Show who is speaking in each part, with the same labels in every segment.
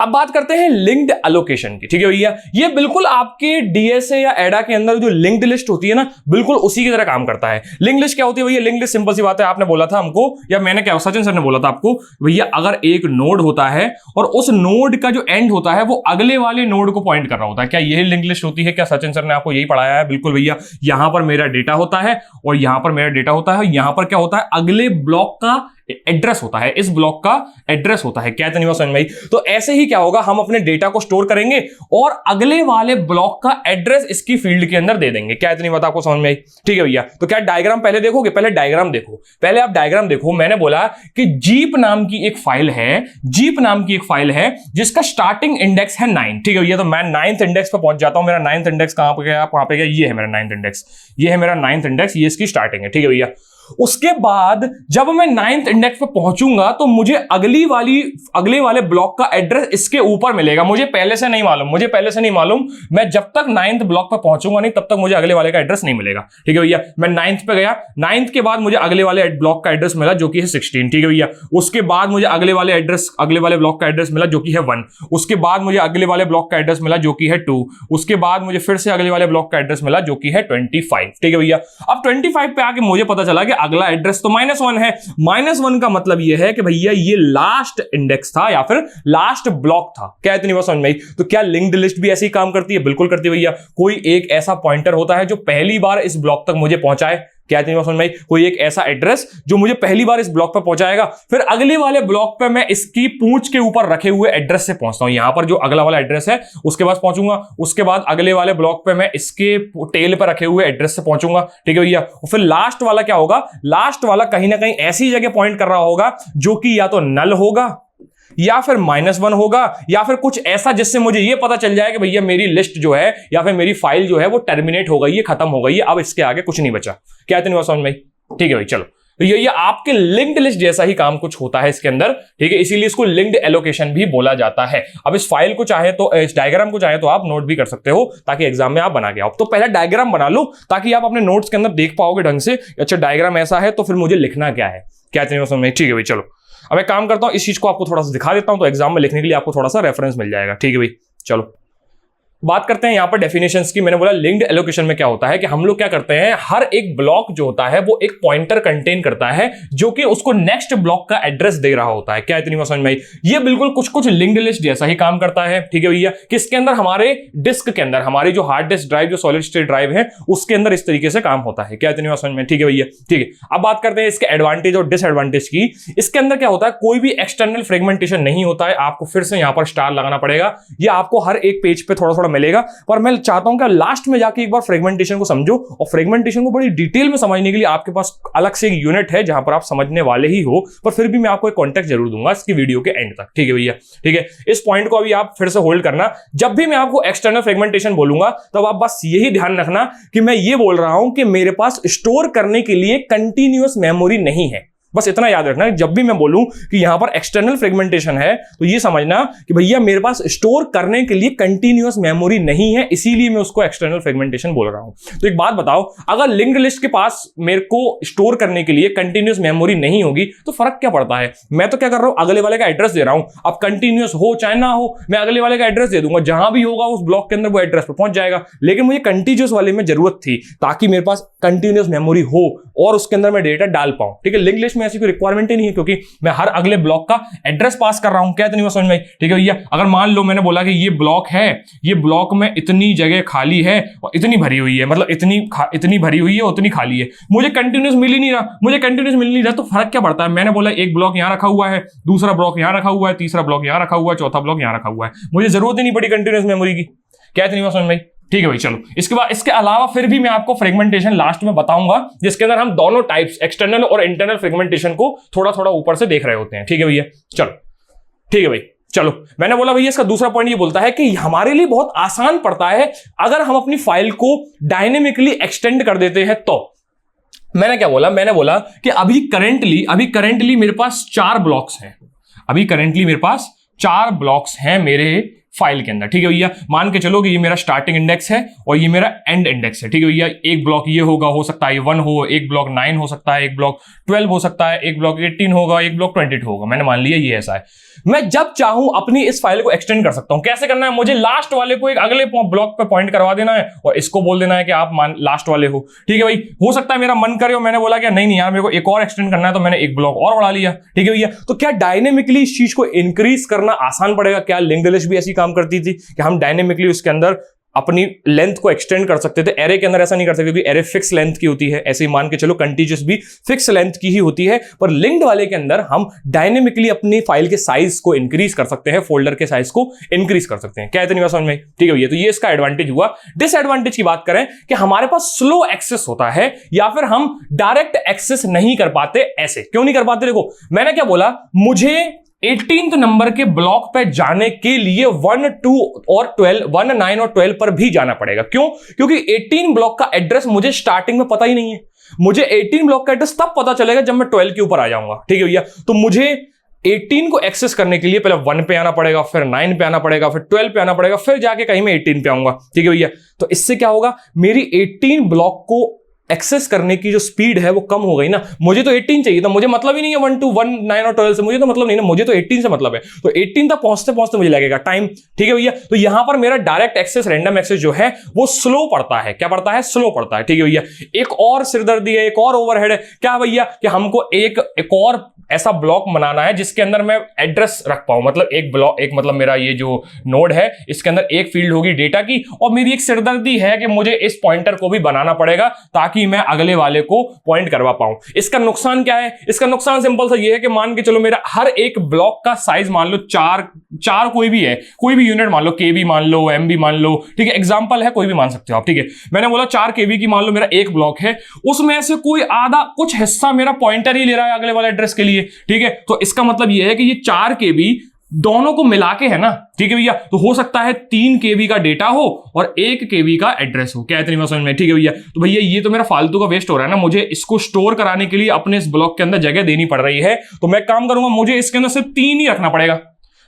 Speaker 1: अब बात करते हैं लिंक्ड एलोकेशन की, ठीक है भैया। ये बिल्कुल आपके डीएसए या एडा के अंदर जो लिंक्ड लिस्ट होती है ना, बिल्कुल उसी की तरह काम करता है। लिंक्ड लिस्ट क्या होती है भैया? लिंक्ड लिस्ट सिंपल सी बात है, आपने बोला था हमको, या मैंने क्या, सचिन सर ने बोला था आपको, भैया अगर एक नोड होता है और उस नोड का जो एंड होता है वो अगले वाले नोड को पॉइंट कर रहा होता है, क्या यही लिंक्ड लिस्ट होती है? क्या सचिन सर ने आपको यही पढ़ाया है? बिल्कुल भैया। यहां पर मेरा डेटा होता है और यहां पर मेरा डेटा होता है, यहां पर क्या होता है? अगले ब्लॉक का एड्रेस होता है, इस ब्लॉक का एड्रेस होता है। क्या इतनी बात समझ में आई? तो ऐसे ही क्या होगा, हम अपने डेटा को स्टोर करेंगे और अगले वाले ब्लॉक का एड्रेस इसकी फील्ड के अंदर दे देंगे। क्या इतनी बात आपको समझ में आई? ठीक है भैया। तो क्या डायग्राम पहले देखोगे? पहले डायग्राम देखो, पहले आप डायग्राम देखो। मैंने बोला कि जीप नाम की एक फाइल है, जीप नाम की एक फाइल है जिसका स्टार्टिंग इंडेक्स है 9। ठीक है भैया। तो मैं 9th इंडेक्स पर पहुंच जाता हूं। मेरा 9th इंडेक्स कहां पे गया? कहां पे गया? ये है मेरा 9th इंडेक्स, ये है मेरा 9th इंडेक्स, ये इसकी स्टार्टिंग है। ठीक है भैया। उसके बाद जब मैं 9th इंडेक्स पे पहुंचूंगा तो मुझे अगले वाले ब्लॉक का एड्रेस इसके ऊपर मिलेगा। मुझे पहले से नहीं मालूम, मैं जब तक 9th ब्लॉक पे पहुंचूंगा नहीं तब तक मुझे अगले वाले का एड्रेस नहीं मिलेगा। ठीक है भैया। मैं 9th पे गया, 9th के बाद मुझे अगले वाले ब्लॉक का एड्रेस मिला जो कि है 16। ठीक है भैया। उसके बाद मुझे अगले वाले ब्लॉक का एड्रेस मिला जो कि है 1। उसके बाद मुझे अगले वाले ब्लॉक का एड्रेस मिला जो कि है 2। उसके बाद मुझे फिर से अगले वाले ब्लॉक का एड्रेस मिला जो कि है 25। ठीक है भैया। अब 25 पे आके मुझे पता चला कि अगला एड्रेस तो -1 है। -1 का मतलब यह है कि भैया ये लास्ट इंडेक्स था या फिर लास्ट ब्लॉक था। क्या इतनी बात समझ में आई? तो क्या लिंक्ड लिस्ट भी ऐसे ही काम करती है? बिल्कुल करती है भैया। कोई एक ऐसा पॉइंटर होता है जो पहली बार इस ब्लॉक तक मुझे पहुंचाए। क्या इतनी बात समझ में आई? कोई एक ऐसा एड्रेस जो मुझे पहली बार इस ब्लॉक पर पहुंचाएगा, फिर अगले वाले ब्लॉक पे मैं इसकी पूंछ के ऊपर रखे हुए एड्रेस से पहुंचता हूं। यहां पर जो अगला वाला एड्रेस है उसके पास पहुंचूंगा, उसके बाद अगले वाले ब्लॉक पे मैं इसके टेल पर रखे हुए एड्रेस से पहुंचूंगा। ठीक है भैया। और फिर लास्ट वाला क्या होगा? लास्ट वाला कहीं ना कहीं ऐसी जगह पॉइंट कर रहा होगा जो कि या तो नल होगा या फिर -1 होगा या फिर कुछ ऐसा जिससे मुझे यह पता चल जाए कि भैया मेरी लिस्ट जो है या फिर मेरी फाइल जो है वो टर्मिनेट हो गई है, खत्म हो गई है, अब इसके आगे कुछ नहीं बचा। क्या इतनी बात समझ में आई? ठीक है भाई। चलो, तो ये आपके लिंक्ड लिस्ट जैसा ही काम कुछ होता है इसके अंदर। ठीक है। इसीलिए इसको लिंक्ड एलोकेशन भी बोला जाता है। अब इस फाइल को चाहे तो, इस डायग्राम को चाहे तो आप नोट भी कर सकते हो ताकि एग्जाम में आप बना के आओ। तो पहले डायग्राम बना लो ताकि आप अपने नोट्स के अंदर देख पाओगे ढंग से। अच्छा, डायग्राम ऐसा है तो फिर मुझे लिखना क्या है? क्या इतनी बात समझ में? ठीक है भाई। चलो, अब एक काम करता हूं, इस चीज को आपको थोड़ा सा दिखा देता हूं तो एग्जाम में लिखने के लिए आपको थोड़ा सा रेफरेंस मिल जाएगा। ठीक है भाई। चलो, बात करते हैं यहां पर डेफिनेशंस की। मैंने बोला लिंक्ड एलोकेशन में क्या होता है कि हम लोग क्या करते हैं, हर एक ब्लॉक जो होता है वो एक पॉइंटर कंटेन करता है जो कि उसको नेक्स्ट ब्लॉक का एड्रेस दे रहा होता है। क्या इतनी बात समझ में आई? ये बिल्कुल कुछ लिंक्ड लिस्ट जैसा ही काम करता है। ठीक है भैया। किसके अंदर? हमारे डिस्क के अंदर, हमारी जो हार्ड डिस्क ड्राइव, जो सॉलिड स्टेट ड्राइव है उसके अंदर इस तरीके से काम होता है। क्या इतनी बात समझ में? ठीक है भैया। ठीक है। अब बात करते हैं इसके एडवांटेज और डिसएडवांटेज की। इसके अंदर क्या होता है, कोई भी एक्सटर्नल फ्रेगमेंटेशन नहीं होता है। आपको फिर से यहां पर स्टार लगाना पड़ेगा, ये आपको हर एक पेज पे थोड़ा थोड़ा मिलेगा, पर मैं चाहता हूं कि लास्ट में जाके एक बार फ्रेगमेंटेशन को समझो और फ्रेगमेंटेशन को बड़ी डिटेल में समझने के लिए आपके पास अलग से एक यूनिट है जहां पर आप समझने वाले ही हो, पर फिर भी मैं आपको एक कॉन्टेक्स्ट जरूर दूंगा इसकी वीडियो के एंड तक। ठीक है भैया। ठीक है। इस पॉइंट को अभी आप फिर से होल्ड करना। जब भी मैं आपको एक्सटर्नल फ्रेगमेंटेशन बोलूंगा तब आप बस यही ध्यान रखना कि मैं ये बोल रहा हूं कि मेरे पास स्टोर करने के लिए कंटिन्यूअस मेमोरी नहीं है। बस इतना याद रखना, जब भी मैं बोलूं कि यहां पर एक्सटर्नल फ्रेगमेंटेशन है तो ये समझना कि भैया मेरे पास स्टोर करने के लिए कंटीन्यूअस मेमोरी नहीं है, इसीलिए मैं उसको एक्सटर्नल फ्रेगमेंटेशन बोल रहा हूं। तो एक बात बताओ, अगर लिंक्ड लिस्ट के पास मेरे को स्टोर करने के लिए कंटीन्यूअस मेमोरी नहीं होगी तो फर्क क्या पड़ता है? मैं तो क्या कर रहा हूं, अगले वाले का एड्रेस दे रहा हूं। अब कंटीन्यूअस हो चाहे ना हो, मैं अगले वाले का एड्रेस दे दूंगा, जहां भी होगा उस ब्लॉक के अंदर वो एड्रेस पर पहुंच जाएगा। लेकिन मुझे कंटीन्यूअस वाले में जरूरत थी ताकि मेरे पास कंटीन्यूअस मेमोरी हो और उसके अंदर मैं डेटा डाल पाऊं। ठीक है। लिंक्ड लिस्ट में ऐसी कोई रिक्वायरमेंट ही नहीं है क्योंकि मैं हर अगले ब्लॉक का एड्रेस पास कर रहा हूं। क्या इतनी बात समझ में आई? ठीक है भैया। अगर मान लो मैंने बोला कि ये ब्लॉक है, ये ब्लॉक में इतनी जगह खाली है और इतनी भरी हुई है, मतलब इतनी भरी हुई है और उतनी खाली है, मुझे कंटिन्यूअस मिल ही नहीं रहा, तो फर्क क्या पड़ता है? मैंने बोला एक ब्लॉक यहां रखा हुआ है, दूसरा ब्लॉक यहां रखा हुआ है, तीसरा ब्लॉक यहां रखा हुआ है, चौथा ब्लॉक यहां रखा हुआ है, मुझे जरूरत ही नहीं पड़ी कंटिन्यूअस मेमोरी की। क्या इतनी बात समझ में आई? ठीक है भाई। चलो, इसके बाद इसके अलावा फिर भी मैं आपको फ्रेगमेंटेशन लास्ट में बताऊंगा जिसके अंदर हम दोनों टाइप्स, एक्सटर्नल और इंटरनल फ्रेगमेंटेशन को थोड़ा थोड़ा ऊपर से देख रहे होते हैं। ठीक है भैया। चलो, ठीक है भाई। चलो, मैंने बोला भैया इसका दूसरा पॉइंट ये बोलता है कि हमारे लिए बहुत आसान पड़ता है अगर हम अपनी फाइल को डायनेमिकली एक्सटेंड कर देते हैं तो। मैंने क्या बोला? मैंने बोला कि अभी करंटली मेरे पास 4 ब्लॉक्स हैं। अभी करंटली मेरे पास 4 ब्लॉक्स हैं मेरे फाइल के अंदर। ठीक है भैया, मान के चलो कि ये मेरा स्टार्टिंग इंडेक्स है और ये मेरा एंड इंडेक्स है। ठीक है भैया, एक ब्लॉक ये होगा, हो सकता है 1 हो, एक ब्लॉक 9 हो सकता है, एक ब्लॉक 12 हो सकता है, एक ब्लॉक 18 होगा, एक ब्लॉक 22 होगा। मैंने मान लिया ये ऐसा है। मैं जब चाहूं अपनी इस फाइल को एक्सटेंड कर सकता हूं। कैसे करना है, मुझे लास्ट वाले को एक अगले ब्लॉक पे पॉइंट करवा देना है और इसको बोल देना है कि आप लास्ट वाले हो। ठीक है भाई, हो सकता है मेरा मन करे और मैंने बोला कि नहीं यार मेरे को एक और एक्सटेंड करना है, तो मैंने एक ब्लॉक और बढ़ा लिया। ठीक है भैया, तो क्या डायनेमिकली इस चीज को इंक्रीज करना आसान पड़ेगा? क्या लिंक्ड लिस्ट भी ऐसी काम करती थी कि हम डायनेमिकली उसके अंदर अपनी लेंथ को एक्सटेंड कर सकते थे? एरे के अंदर ऐसा नहीं कर सकते, एरे फिक्स लेंथ की होती है। ऐसे ही मान के चलो कंटीन्यूअस भी फिक्स लेंथ की ही होती है, पर लिंक्ड वाले के अंदर हम डायनेमिकली अपनी फाइल के साइज को इंक्रीज कर सकते हैं, फोल्डर के साइज को इंक्रीज कर सकते हैं। क्या इतनी बात समझ में? ठीक है भैया, तो ये इसका एडवांटेज हुआ। डिसएडवांटेज की बात करें कि हमारे पास स्लो एक्सेस होता है या फिर हम डायरेक्ट एक्सेस नहीं कर पाते। ऐसे क्यों नहीं कर पाते? देखो मैंने क्या बोला, मुझे 18th नंबर के ब्लॉक पे जाने के लिए 1, 2 और 12, 1, 9 और 12 पर भी जाना पड़ेगा। क्यों? क्योंकि 18 ब्लॉक का एड्रेस मुझे स्टार्टिंग में पता ही नहीं है। मुझे 18 ब्लॉक का एड्रेस तब पता चलेगा जब मैं 12 के ऊपर आ जाऊंगा। ठीक है भैया, तो मुझे 18 को एक्सेस करने के लिए पहले 1 पे आना पड़ेगा, फिर 9 पे आना पड़ेगा, फिर 12 पे आना पड़ेगा, फिर जाके कहीं मैं 18 पे आऊंगा। ठीक है भैया, तो इससे क्या होगा, मेरी 18 ब्लॉक को एक्सेस करने की जो स्पीड है वो कम हो गई ना। मुझे तो 18 चाहिए था, मुझे मतलब ही नहीं है 1, 2, 1, 9 और 12 से, मुझे तो मतलब नहीं ना, मुझे तो 18 से मतलब है। तो 18 तक पहुंचते पहुंचते मुझे लगेगा टाइम। ठीक है भैया, तो यहां पर मेरा डायरेक्ट एक्सेस, रैंडम एक्सेस जो है वो स्लो पड़ता है। क्या पड़ता है? स्लो पड़ता है। ठीक है भैया, एक और सिरदर्दी है, एक और ओवरहेड है। क्या भैया, कि हमको एक और ऐसा ब्लॉक बनाना है जिसके अंदर मैं एड्रेस रख पाऊं। मतलब एक ब्लॉक, एक मतलब मेरा ये जो नोड है इसके अंदर एक फील्ड होगी डेटा की, और मेरी एक सिरदर्दी है कि मुझे इस पॉइंटर को भी बनाना पड़ेगा ताकि मैं अगले वाले को पॉइंट करवा पाऊं। इसका नुकसान क्या है? इसका नुकसान सिंपल सा ये है कि मान के चलो मेरा हर एक ब्लॉक का साइज मान लो 4 कोई भी है, कोई भी यूनिट मान लो, केबी मान लो, एमबी मान लो। ठीक है, एग्जांपल है, कोई भी मान सकते हो आप। ठीक है, मैंने बोला 4 केबी की मान लो मेरा एक ब्लॉक है, उसमें से कोई आधा कुछ हिस्सा मेरा पॉइंटर ही ले रहा है अगले वाले एड्रेस के लिए। ठीक है, तो इसका मतलब यह है कि ये 4 केबी दोनों को मिला के है ना। ठीक है भैया, तो हो सकता है 3 केबी का डेटा हो और 1 केबी का एड्रेस हो। क्या इतनी बात समझ में? ठीक है भैया, तो भैया ये तो मेरा फालतू का वेस्ट हो रहा है ना। मुझे इसको स्टोर कराने के लिए अपने इस ब्लॉक के अंदर जगह देनी पड़ रही है, तो मैं काम करूंगा, मुझे इसके अंदर सिर्फ 3 ही रखना पड़ेगा।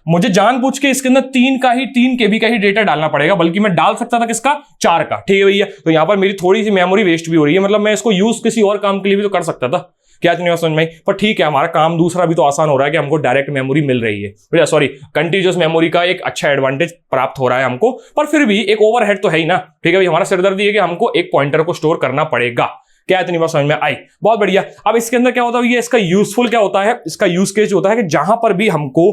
Speaker 1: मुझे जानबूझ के इसके अंदर 3 केबी का ही डेटा डालना पड़ेगा, बल्कि मैं डाल सकता था किसका? 4 का। ठीक है भैया, तो यहां पर मेरी थोड़ी सी मेमोरी वेस्ट भी हो रही है। मतलब मैं इसको यूज किसी और काम के लिए भी तो कर सकता था। क्या इतनी बात समझ में? पर ठीक है, हमारा काम दूसरा भी तो आसान हो रहा है कि हमको डायरेक्ट मेमोरी मिल रही है, सॉरी कंटीन्यूअस मेमोरी का एक अच्छा एडवांटेज प्राप्त हो रहा है हमको। पर फिर भी एक ओवरहेड तो है ही ना। ठीक है भाई, हमारा सिरदर्दी है कि हमको एक पॉइंटर को स्टोर करना पड़ेगा। क्या इतनी बात समझ में आई? बहुत बढ़िया। अब इसके अंदर क्या होता है, ये इसका यूजफुल क्या होता है, इसका यूज केस होता है कि जहां पर भी हमको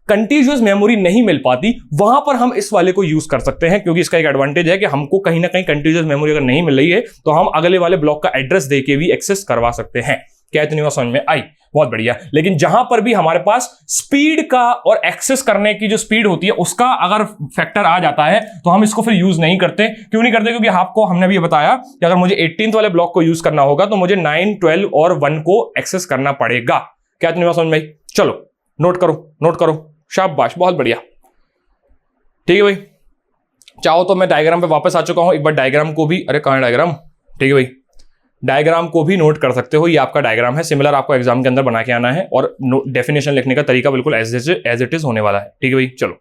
Speaker 1: कंटीन्यूअस मेमोरी नहीं मिल पाती वहां पर हम इस वाले को यूज कर सकते हैं, क्योंकि इसका एक एडवांटेज है कि हमको कहीं ना कहीं कंटीन्यूअस मेमोरी अगर नहीं मिल रही है तो हम अगले वाले ब्लॉक का एड्रेस देके भी एक्सेस करवा सकते हैं। क्या इतनी बात समझ में आई? बहुत बढ़िया। लेकिन जहां पर भी हमारे पास स्पीड का और एक्सेस करने की जो स्पीड होती है उसका अगर फैक्टर आ जाता है तो हम इसको फिर यूज नहीं करते। क्यों नहीं करते? क्योंकि आपको हमने भी बताया कि अगर मुझे 18th वाले ब्लॉक को यूज करना होगा तो मुझे 9, 12 और 1 को एक्सेस करना पड़ेगा। क्या इतनी बात समझ में आई? चलो नोट करो। शाबाश, बहुत बढ़िया। ठीक है भाई, चाहो तो मैं डायग्राम पे वापस आ चुका हूं, एक बार डायग्राम को भी, अरे कहां है डायग्राम? ठीक है भाई, डायग्राम को भी नोट कर सकते हो। ये आपका डायग्राम है, सिमिलर आपको एग्जाम के अंदर बना के आना है और डेफिनेशन लिखने का तरीका बिल्कुल एज इट इज होने वाला है। ठीक है भाई, चलो।